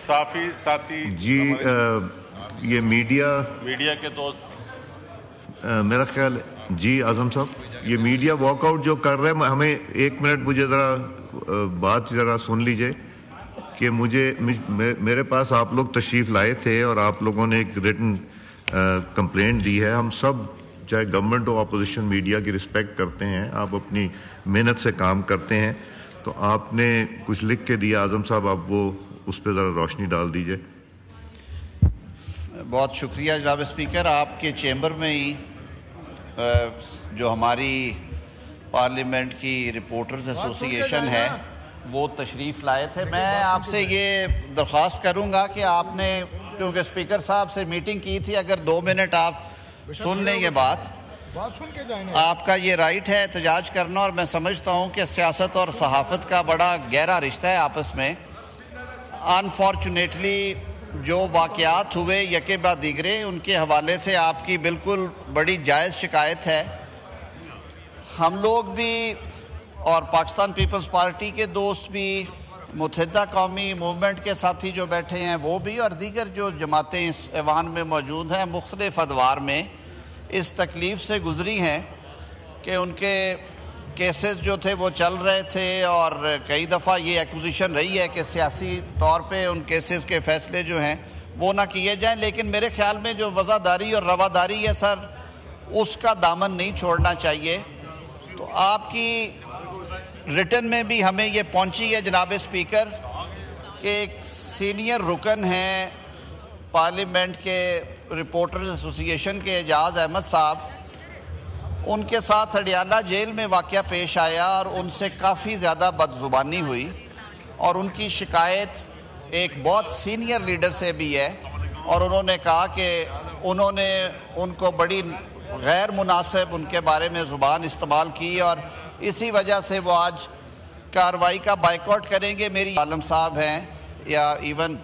صحافی ساتھی جی یہ میڈیا کے دوست میرا خیال جی اعظم صاحب یہ میڈیا واک آؤٹ جو کر رہے ہیں ہمیں 1 منٹ مجھے ذرا بات ذرا سن لیجئے کہ میرے پاس آپ لوگ تشریف لائے تھے اور آپ لوگوں نے ایک ریٹن کمپلینٹ دی ہے. ہم سب چاہے گورنمنٹ ہو اپوزیشن میڈیا کی رسپیکٹ کرتے ہیں, آپ اپنی محنت سے کام کرتے ہیں, تو آپ نے کچھ لکھ کے دیا. اعظم صاحب آپ وہ اس پہ ذرا روشنی ڈال دیجئے. بہت شکریہ جناب اسپیکر. آپ کے چیمبر میں ہی جو ہماری پارلیمنٹ کی رپورٹرز ایسوسی ایشن ہے وہ تشریف لائے تھے. میں آپ سے یہ درخواست کروں گا کہ آپ نے کیونکہ اسپیکر صاحب سے میٹنگ کی تھی, اگر 2 منٹ آپ سن لیں یہ بات سن کے جائیں. آپ کا یہ رائٹ ہے احتجاج کرنا, اور میں سمجھتا ہوں کہ سیاست اور صحافت کا بڑا گہرا رشتہ ہے آپس میں. انفارچونیٹلی جو واقعات ہوئے یکے بعد دیگرے, ان کے حوالے سے آپ کی بالکل بڑی جائز شکایت ہے. ہم لوگ بھی اور پاکستان پیپلز پارٹی کے دوست بھی, متحدہ قومی موومنٹ کے ساتھی جو بیٹھے ہیں وہ بھی, اور دیگر جو جماعتیں اس ایوان میں موجود ہیں مختلف ادوار میں اس تکلیف سے گزری ہیں کہ ان کے کیسز جو تھے وہ چل رہے تھے, اور کئی دفعہ یہ ایکوزیشن رہی ہے کہ سیاسی طور پہ ان کیسز کے فیصلے جو ہیں وہ نہ کیے جائیں. لیکن میرے خیال میں جو وفاداری اور رواداری ہے سر, اس کا دامن نہیں چھوڑنا چاہیے. تو آپ کی ریٹن میں بھی ہمیں یہ پہنچی ہے جناب اسپیکر کہ ایک سینئر رکن ہیں پارلیمنٹ کے رپورٹرز ایسوسی ایشن کے اعجاز احمد صاحب, ان کے ساتھ اڈیالہ جیل میں واقعہ پیش آیا اور ان سے کافی زیادہ بد زبانی ہوئی, اور ان کی شکایت ایک بہت سینئر لیڈر سے بھی ہے, اور انہوں نے کہا کہ انہوں نے ان کو بڑی غیر مناسب ان کے بارے میں زبان استعمال کی, اور اسی وجہ سے وہ آج کارروائی کا بائیکاٹ کریں گے. میری عالم صاحب ہیں یا ایون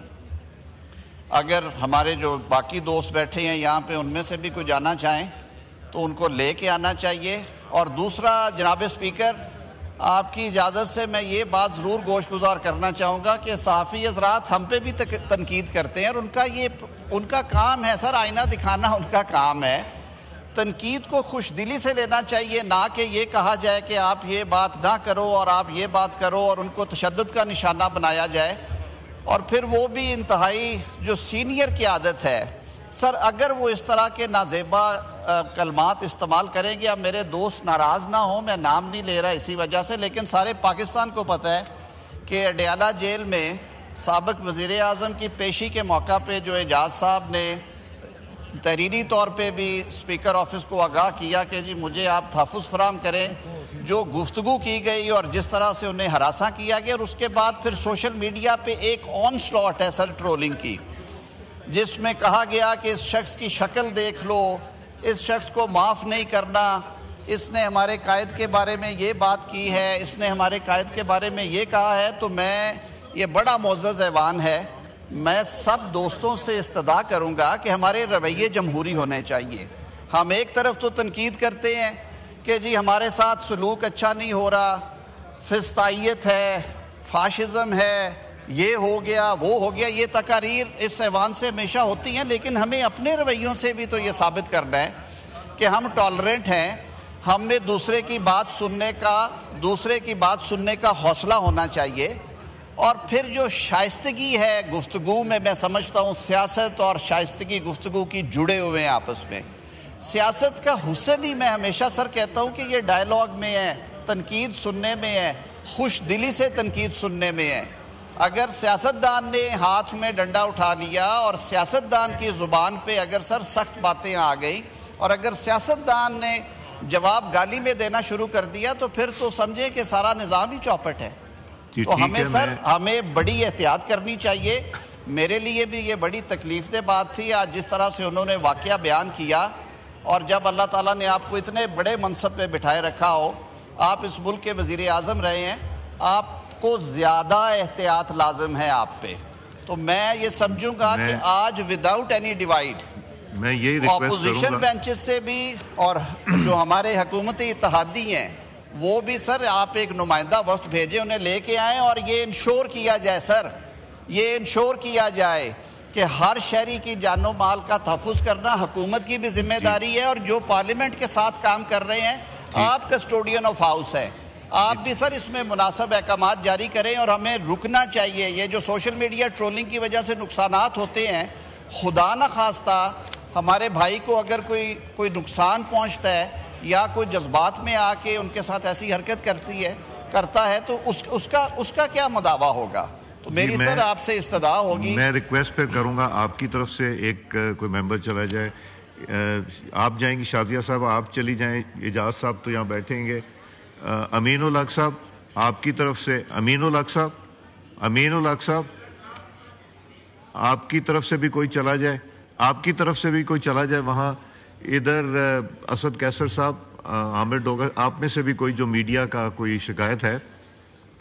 اگر ہمارے جو باقی دوست بیٹھے ہیں یہاں پہ ان میں سے بھی کوئی جانا چاہیں تو ان کو لے کے آنا چاہیے. اور دوسرا جناب اسپیکر, آپ کی اجازت سے میں یہ بات ضرور گوش گزار کرنا چاہوں گا کہ صحافی حضرات ہم پہ بھی تنقید کرتے ہیں, اور ان کا کام ہے سر, آئینہ دکھانا ان کا کام ہے. تنقید کو خوش دلی سے لینا چاہیے, نہ کہ یہ کہا جائے کہ آپ یہ بات نہ کرو اور آپ یہ بات کرو, اور ان کو تشدد کا نشانہ بنایا جائے. اور پھر وہ بھی انتہائی جو سینئر کی عادت ہے سر, اگر وہ اس طرح کے نازیبا کلمات استعمال کریں گے, اب میرے دوست ناراض نہ ہوں, میں نام نہیں لے رہا اسی وجہ سے, لیکن سارے پاکستان کو پتہ ہے کہ اڈیالہ جیل میں سابق وزیر اعظم کی پیشی کے موقع پہ جو اعجاز صاحب نے تحریری طور پہ بھی اسپیکر آفس کو آگاہ کیا کہ جی مجھے آپ تحفظ فراہم کریں, جو گفتگو کی گئی اور جس طرح سے انہیں ہراساں کیا گیا, اور اس کے بعد پھر سوشل میڈیا پہ ایک آن سلاٹ ہے سر ٹرولنگ کی, جس میں کہا گیا کہ اس شخص کی شکل دیکھ لو, اس شخص کو معاف نہیں کرنا, اس نے ہمارے قائد کے بارے میں یہ بات کی ہے, اس نے ہمارے قائد کے بارے میں یہ کہا ہے. تو میں یہ بڑا معزز ایوان ہے, میں سب دوستوں سے استدعا کروں گا کہ ہمارے رویے جمہوری ہونے چاہیے. ہم ایک طرف تو تنقید کرتے ہیں کہ جی ہمارے ساتھ سلوک اچھا نہیں ہو رہا, فسطائیت ہے, فاشزم ہے, یہ ہو گیا وہ ہو گیا, یہ تقاریر اس ایوان سے ہمیشہ ہوتی ہیں, لیکن ہمیں اپنے رویوں سے بھی تو یہ ثابت کرنا ہے کہ ہم ٹالرنٹ ہیں. ہم میں دوسرے کی بات سننے کا حوصلہ ہونا چاہیے. اور پھر جو شائستگی ہے گفتگو میں سمجھتا ہوں سیاست اور شائستگی گفتگو کی جڑے ہوئے ہیں آپس میں. سیاست کا حسن ہی میں ہمیشہ سر کہتا ہوں کہ یہ ڈائیلاگ میں ہے, تنقید سننے میں ہے, خوش دلی سے تنقید سننے میں ہے. اگر سیاستدان نے ہاتھ میں ڈنڈا اٹھا لیا اور سیاستدان کی زبان پہ اگر سر سخت باتیں آ گئی, اور اگر سیاستدان نے جواب گالی میں دینا شروع کر دیا, تو پھر تو سمجھیں کہ سارا نظام ہی چوپٹ ہے. تو ہمیں سر ہمیں بڑی احتیاط کرنی چاہیے. میرے لیے بھی یہ بڑی تکلیف دہ بات تھی آج جس طرح سے انہوں نے واقعہ بیان کیا, اور جب اللہ تعالیٰ نے آپ کو اتنے بڑے منصب پہ بٹھائے رکھا ہو, آپ اس ملک کے وزیر اعظم رہے ہیں, آپ کو زیادہ احتیاط لازم ہے آپ پہ. تو میں یہ سمجھوں گا کہ آج وداؤٹ اینی ڈیوائیڈ میں یہی ریکویسٹ کروں گا اپوزیشن بینچز سے بھی اور جو ہمارے حکومتی اتحادی ہیں وہ بھی سر آپ ایک نمائندہ وفد بھیجیں, انہیں لے کے آئیں, اور یہ انشور کیا جائے سر یہ انشور کیا جائے کہ ہر شہری کی جان و مال کا تحفظ کرنا حکومت کی بھی ذمہ داری ہے، اور جو پارلیمنٹ کے ساتھ کام کر رہے ہیں، آپ کسٹوڈین آف ہاؤس ہیں، آپ بھی سر اس میں مناسب احکامات جاری کریں، اور ہمیں رکنا چاہیے۔ یہ جو سوشل میڈیا ٹرولنگ کی وجہ سے نقصانات ہوتے ہیں، خدا نہ خواستہ ہمارے بھائی کو اگر کوئی نقصان پہنچتا ہے یا کوئی جذبات میں آ کے ان کے ساتھ ایسی حرکت کرتا ہے تو اس کا کیا مداوع ہوگا؟ تو میری سر آپ سے استدعا ہوگی، میں ریکویسٹ پہ کروں گا آپ کی طرف سے ایک کوئی ممبر چلا جائے۔ آپ جائیں گی شازیہ صاحب، آپ چلی جائیں، اعجاز صاحب تو یہاں بیٹھیں گے، امین الحق صاحب آپ کی طرف سے، امین الحق صاحب آپ کی طرف سے بھی کوئی چلا جائے، آپ کی طرف سے بھی کوئی چلا جائے وہاں، ادھر اسد کیسر صاحب، عامر ڈوگر، آپ میں سے بھی کوئی جو میڈیا کا کوئی شکایت ہے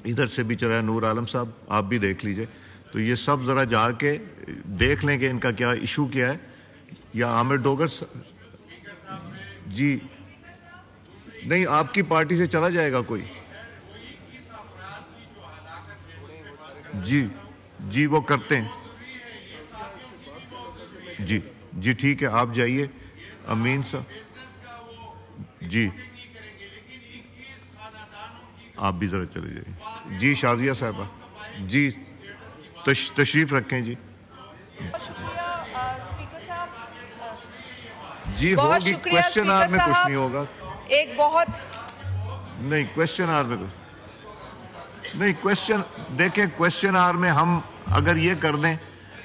ادھر سے بھی چلا ہے، نور عالم صاحب آپ بھی دیکھ لیجئے، تو یہ سب ذرا جا کے دیکھ لیں کہ ان کا کیا ایشو کیا ہے۔ یا عامر ڈوگر جی نہیں، آپ کی پارٹی سے چلا جائے گا کوئی؟ جی وہ کرتے ہیں، جی ٹھیک ہے، آپ جائیے امین صاحب، جی آپ بھی ذرا چلے جائیے۔ جی شازیہ صاحبہ، جی تشریف رکھیں جی۔ جی ہوگی، کویسچن آور میں کچھ نہیں ہوگا، ایک بہت نہیں کویسچن آور میں کچھ نہیں، کویسچن دیکھیں، کویسچن آور میں ہم اگر یہ کر دیں،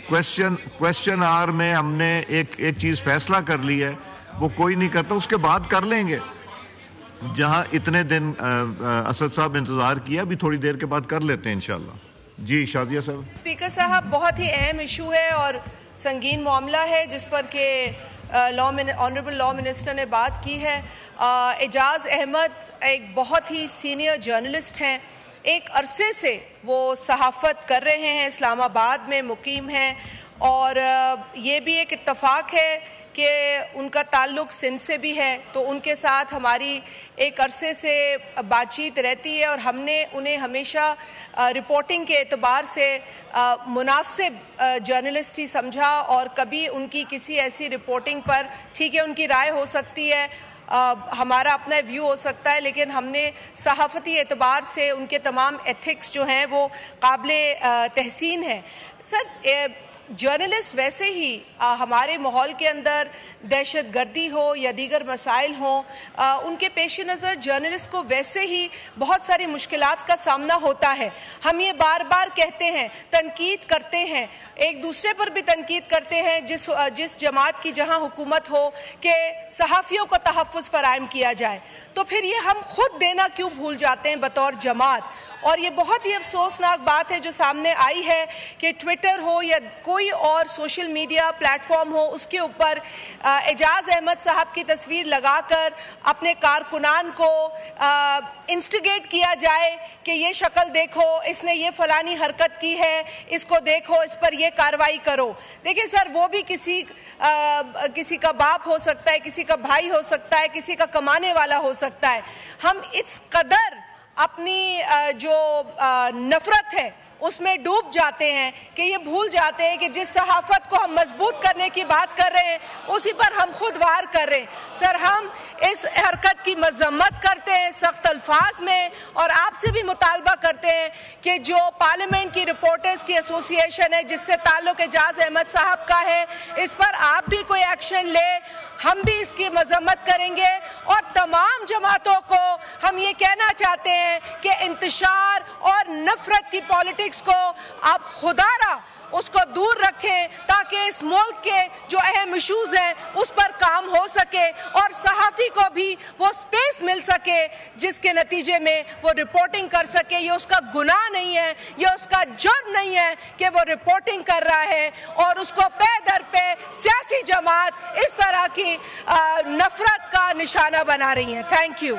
کویسچن آور میں ہم نے ایک چیز فیصلہ کر لی ہے، وہ کوئی نہیں کرتا، اس کے بعد کر لیں گے۔ جہاں اتنے دن اسد صاحب انتظار کیا، ابھی تھوڑی دیر کے بعد کر لیتے ہیں انشاءاللہ۔ جی شازیہ صاحب۔ اسپیکر صاحب، بہت ہی اہم ایشو ہے اور سنگین معاملہ ہے جس پر کہ آنریبل لا منسٹر نے بات کی ہے۔ اعجاز احمد ایک بہت ہی سینئر جرنلسٹ ہیں، ایک عرصے سے وہ صحافت کر رہے ہیں، اسلام آباد میں مقیم ہیں، اور یہ بھی ایک اتفاق ہے کہ ان کا تعلق سندھ سے بھی ہے، تو ان کے ساتھ ہماری ایک عرصے سے بات چیت رہتی ہے، اور ہم نے انہیں ہمیشہ رپورٹنگ کے اعتبار سے مناسب جرنلسٹ ہی سمجھا، اور کبھی ان کی کسی ایسی رپورٹنگ پر ٹھیک ہے ان کی رائے ہو سکتی ہے، ہمارا اپنا ویو ہو سکتا ہے، لیکن ہم نے صحافتی اعتبار سے ان کے تمام ایتھکس جو ہیں وہ قابل تحسین ہیں۔ سر، جرنلسٹ ویسے ہی ہمارے ماحول کے اندر دہشت گردی ہو یا دیگر مسائل ہوں، ان کے پیش نظر جرنلسٹ کو ویسے ہی بہت ساری مشکلات کا سامنا ہوتا ہے۔ ہم یہ بار بار کہتے ہیں، تنقید کرتے ہیں، ایک دوسرے پر بھی تنقید کرتے ہیں جس جماعت کی جہاں حکومت ہو کہ صحافیوں کو تحفظ فراہم کیا جائے، تو پھر یہ ہم خود دینا کیوں بھول جاتے ہیں بطور جماعت؟ اور یہ بہت ہی افسوسناک بات ہے جو سامنے آئی ہے کہ ٹویٹر ہو یا کوئی اور سوشل میڈیا پلیٹ فارم ہو، اس کے اوپر اعجاز احمد صاحب کی تصویر لگا کر اپنے کارکنان کو انسٹیگیٹ کیا جائے کہ یہ شکل دیکھو، اس نے یہ فلانی حرکت کی ہے، اس کو دیکھو، اس پر یہ کارروائی کرو۔ دیکھیں سر، وہ بھی کسی کا باپ ہو سکتا ہے، کسی کا بھائی ہو سکتا ہے، کسی کا کمانے والا ہو سکتا ہے۔ ہم اس قدر اپنی جو نفرت ہے اس میں ڈوب جاتے ہیں کہ یہ بھول جاتے ہیں کہ جس صحافت کو ہم مضبوط کرنے کی بات کر رہے ہیں اسی پر ہم خود وار کر رہے ہیں۔ سر، ہم اس حرکت کی مذمت کرتے ہیں سخت الفاظ میں، اور آپ سے بھی مطالبہ کرتے ہیں کہ جو پارلیمنٹ کی رپورٹرز کی ایسوسی ایشن ہے جس سے تعلق اعجاز احمد صاحب کا ہے، اس پر آپ بھی کوئی ایکشن لے، ہم بھی اس کی مذمت کریں گے، اور تمام جماعتوں کو ہم یہ کہنا چاہتے ہیں کہ انتشار اور نفرت کی پالیٹکس کو آپ خدا را اس کو دور رکھیں تاکہ اس ملک کے جو اہم ایشوز ہیں اس پر کام ہو سکے، اور صحافی کو بھی وہ سپیس مل سکے جس کے نتیجے میں وہ رپورٹنگ کر سکے۔ یہ اس کا گناہ نہیں ہے، یہ اس کا جرم نہیں ہے کہ وہ رپورٹنگ کر رہا ہے، اور اس کو پے در پہ سیاسی جماعت اس طرح کی نفرت کا نشانہ بنا رہی ہیں۔ Thank you.